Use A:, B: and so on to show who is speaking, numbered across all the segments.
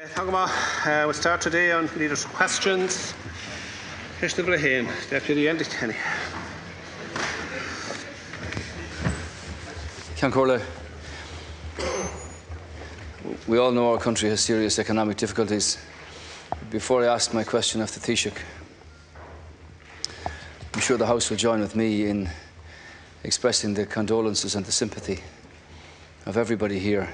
A: We'll start today on leaders' questions. Commissioner Braheen, Deputy Enda Kenny.
B: Ceann we all know our country has serious economic difficulties. Before I ask my question of the Taoiseach, I'm sure the House will join with me in expressing the condolences and the sympathy of everybody here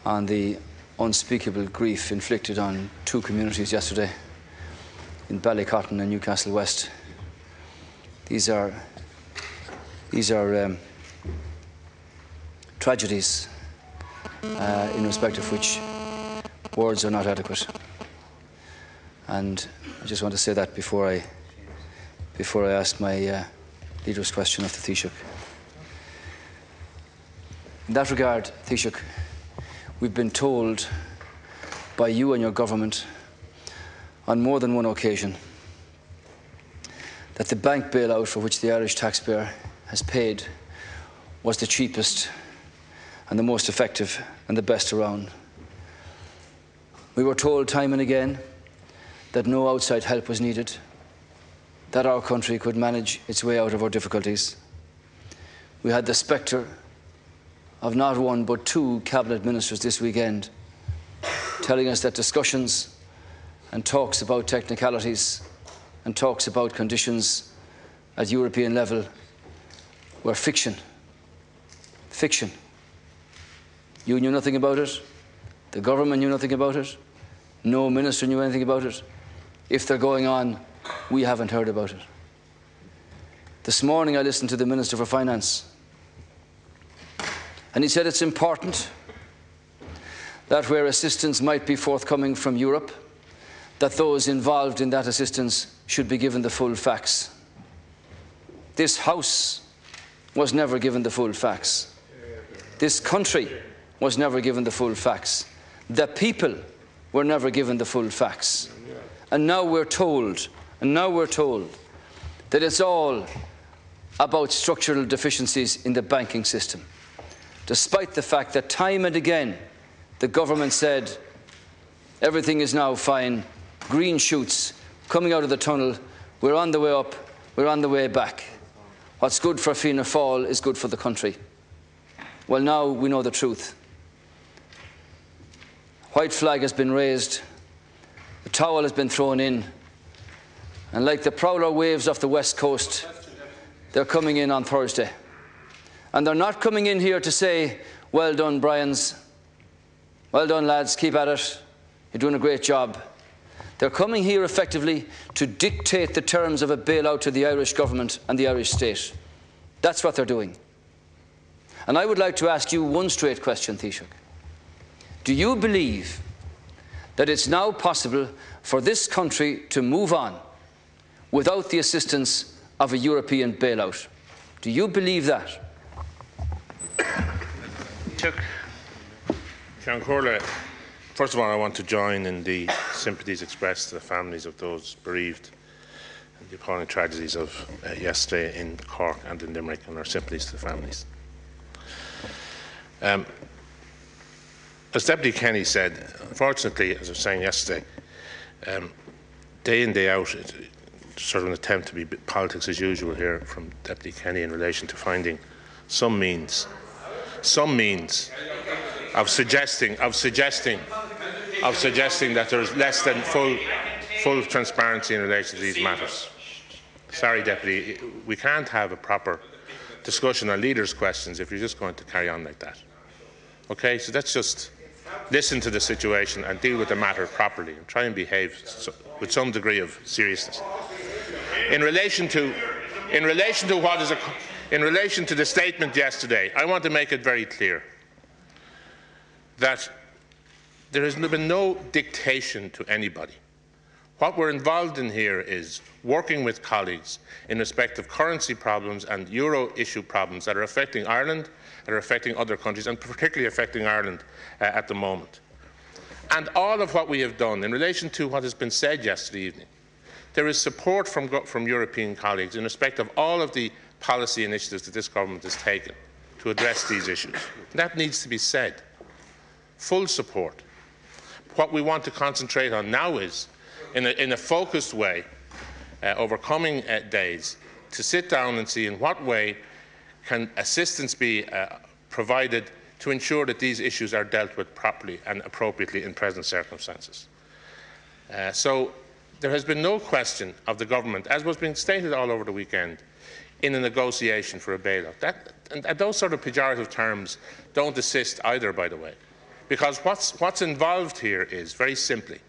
B: on the unspeakable grief inflicted on two communities yesterday in Ballycotton and Newcastle West. These are tragedies in respect of which words are not adequate. And I just want to say that before I ask my leader's question of the Taoiseach. In that regard, Taoiseach, we've been told by you and your government on more than one occasion that the bank bailout for which the Irish taxpayer has paid was the cheapest and the most effective and the best around. We were told time and again that no outside help was needed, that our country could manage its way out of our difficulties. We had the spectre of not one but two cabinet ministers this weekend telling us that discussions and talks about technicalities and talks about conditions at European level were fiction. Fiction. You knew nothing about it. The government knew nothing about it. No minister knew anything about it. If they're going on, we haven't heard about it. This morning I listened to the Minister for Finance, and he said it's important that where assistance might be forthcoming from Europe, that those involved in that assistance should be given the full facts. This House was never given the full facts. This country was never given the full facts. The people were never given the full facts. And now we're told that it's all about structural deficiencies in the banking system, despite the fact that time and again the government said everything is now fine, green shoots coming out of the tunnel, we're on the way up, we're on the way back. What's good for Fianna Fáil is good for the country. Well, now we know the truth. White flag has been raised, the towel has been thrown in, and like the prowler waves off the west coast, they're coming in on Thursday. And they're not coming in here to say, well done, Bryans, well done, lads, keep at it, you're doing a great job. They're coming here effectively to dictate the terms of a bailout to the Irish government and the Irish state. That's what they're doing. And I would like to ask you one straight question, Taoiseach. Do you believe that it's now possible for this country to move on without the assistance of a European bailout? Do you believe that?
C: Ceann, first of all, I want to join in the sympathies expressed to the families of those bereaved in the appalling tragedies of yesterday in Cork and in Limerick, and our sympathies to the families. As Deputy Kenny said, unfortunately, as I was saying yesterday, day in, day out, it's sort of an attempt to be politics as usual here from Deputy Kenny in relation to finding some means of suggesting that there is less than full transparency in relation to these matters. Sorry, Deputy, we can't have a proper discussion on leaders' questions if you're just going to carry on like that. Okay, so let's just listen to the situation and deal with the matter properly and try and behave with some degree of seriousness. In relation to the statement yesterday, I want to make it very clear that there has been no dictation to anybody. What we're involved in here is working with colleagues in respect of currency problems and euro issue problems that are affecting Ireland, that are affecting other countries, and particularly affecting Ireland at the moment. And all of what we have done in relation to what has been said yesterday evening, there is support from European colleagues in respect of all of the policy initiatives that this government has taken to address these issues. That needs to be said. Full support. What we want to concentrate on now is, in a focused way, over coming days, to sit down and see in what way can assistance be provided to ensure that these issues are dealt with properly and appropriately in present circumstances. So there has been no question of the government, as was being stated all over the weekend, in a negotiation for a bailout. And those sort of pejorative terms don't assist either, by the way, because what's involved here is, very simply,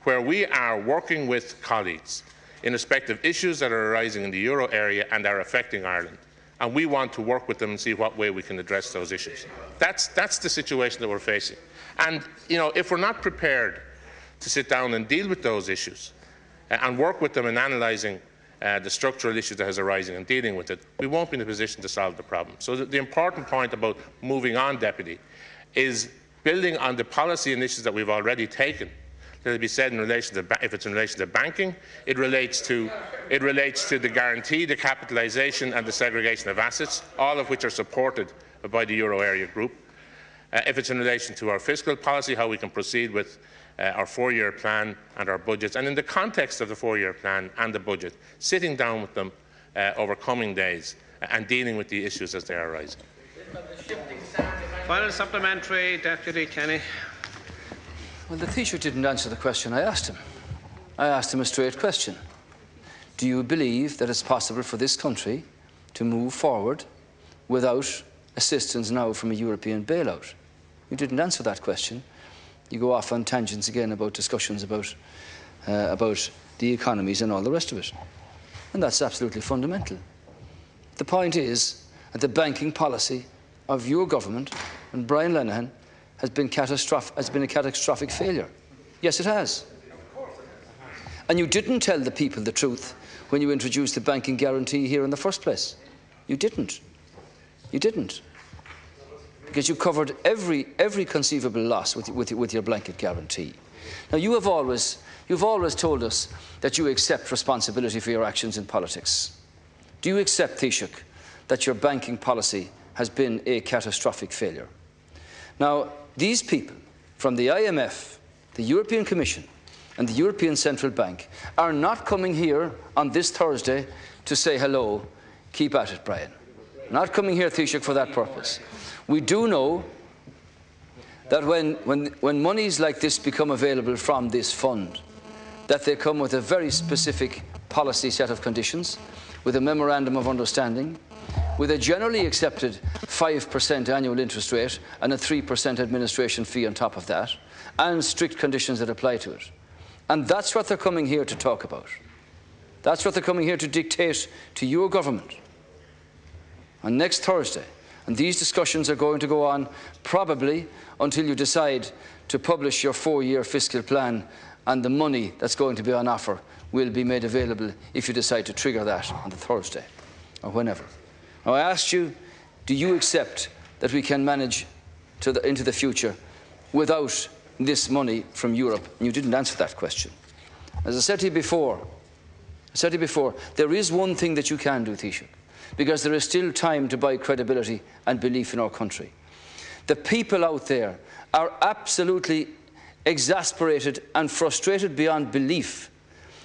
C: where we are working with colleagues in respect of issues that are arising in the euro area and are affecting Ireland, and we want to work with them and see what way we can address those issues. That's the situation that we're facing. And if we're not prepared to sit down and deal with those issues and work with them in analysing the structural issues that is arising and dealing with it, we won't be in a position to solve the problem. So the important point about moving on, Deputy, is building on the policy initiatives that we've already taken. Let it be said, in relation to if it's in relation to banking, it relates to the guarantee, the capitalisation and the segregation of assets, all of which are supported by the euro area group. If it's in relation to our fiscal policy, how we can proceed with our 4-year plan and our budgets, and in the context of the 4-year plan and the budget, sitting down with them over coming days and dealing with the issues as they are arising.
A: Final supplementary, Deputy Kenny.
B: Well, the Taoiseach didn't answer the question I asked him. I asked him a straight question. Do you believe that it's possible for this country to move forward without assistance now from a European bailout? You didn't answer that question. You go off on tangents again about discussions about the economies and all the rest of it. And that's absolutely fundamental. The point is that the banking policy of your government and Brian Lenihan has been a catastrophic failure. Yes, it has. And you didn't tell the people the truth when you introduced the banking guarantee here in the first place. You didn't. You didn't. Because you covered every conceivable loss with your blanket guarantee. Now, you've always told us that you accept responsibility for your actions in politics. Do you accept, Taoiseach, that your banking policy has been a catastrophic failure? Now, these people from the IMF, the European Commission and the European Central Bank are not coming here on this Thursday to say hello, keep at it, Brian. Not coming here, Taoiseach, for that purpose. We do know that when monies like this become available from this fund, that they come with a very specific policy set of conditions, with a memorandum of understanding, with a generally accepted 5% annual interest rate and a 3% administration fee on top of that, and strict conditions that apply to it. And that's what they're coming here to talk about. That's what they're coming here to dictate to your government on next Thursday. And these discussions are going to go on probably until you decide to publish your 4-year fiscal plan, and the money that's going to be on offer will be made available if you decide to trigger that on the Thursday or whenever. Now, I asked you, do you accept that we can manage into the future without this money from Europe? And you didn't answer that question. As I said to you before, there is one thing that you can do, Taoiseach, because there is still time to buy credibility and belief in our country. The people out there are absolutely exasperated and frustrated beyond belief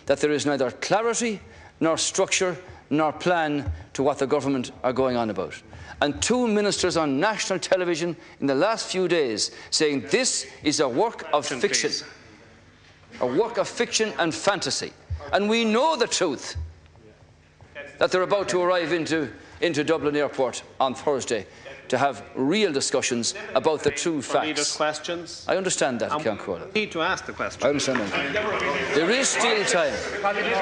B: that there is neither clarity nor structure nor plan to what the government are going on about. And 2 ministers on national television in the last few days saying this is a work of fiction. A work of fiction and fantasy. And we know the truth, that they're about to arrive into Dublin Airport on Thursday to have real discussions about the true facts.
A: Questions.
B: I understand that, Cian
A: Need to ask the question.
B: I understand that. There is still time.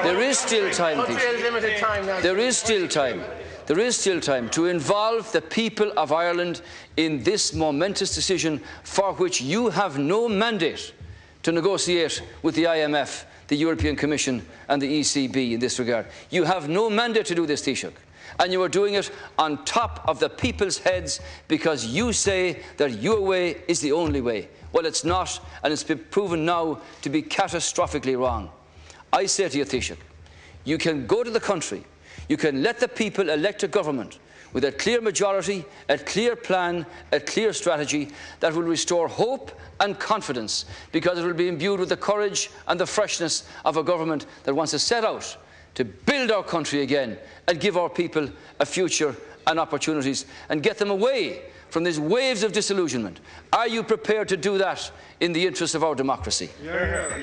B: There is still time, Peter. There is still time. There is still time to involve the people of Ireland in this momentous decision for which you have no mandate to negotiate with the IMF, the European Commission and the ECB in this regard. You have no mandate to do this, Taoiseach. And you are doing it on top of the people's heads because you say that your way is the only way. Well, it's not, and it's been proven now to be catastrophically wrong. I say to you, Taoiseach, you can go to the country, you can let the people elect a government with a clear majority, a clear plan, a clear strategy that will restore hope and confidence, because it will be imbued with the courage and the freshness of a government that wants to set out to build our country again and give our people a future and opportunities and get them away from these waves of disillusionment. Are you prepared to do that in the interest of our democracy?
A: Yeah.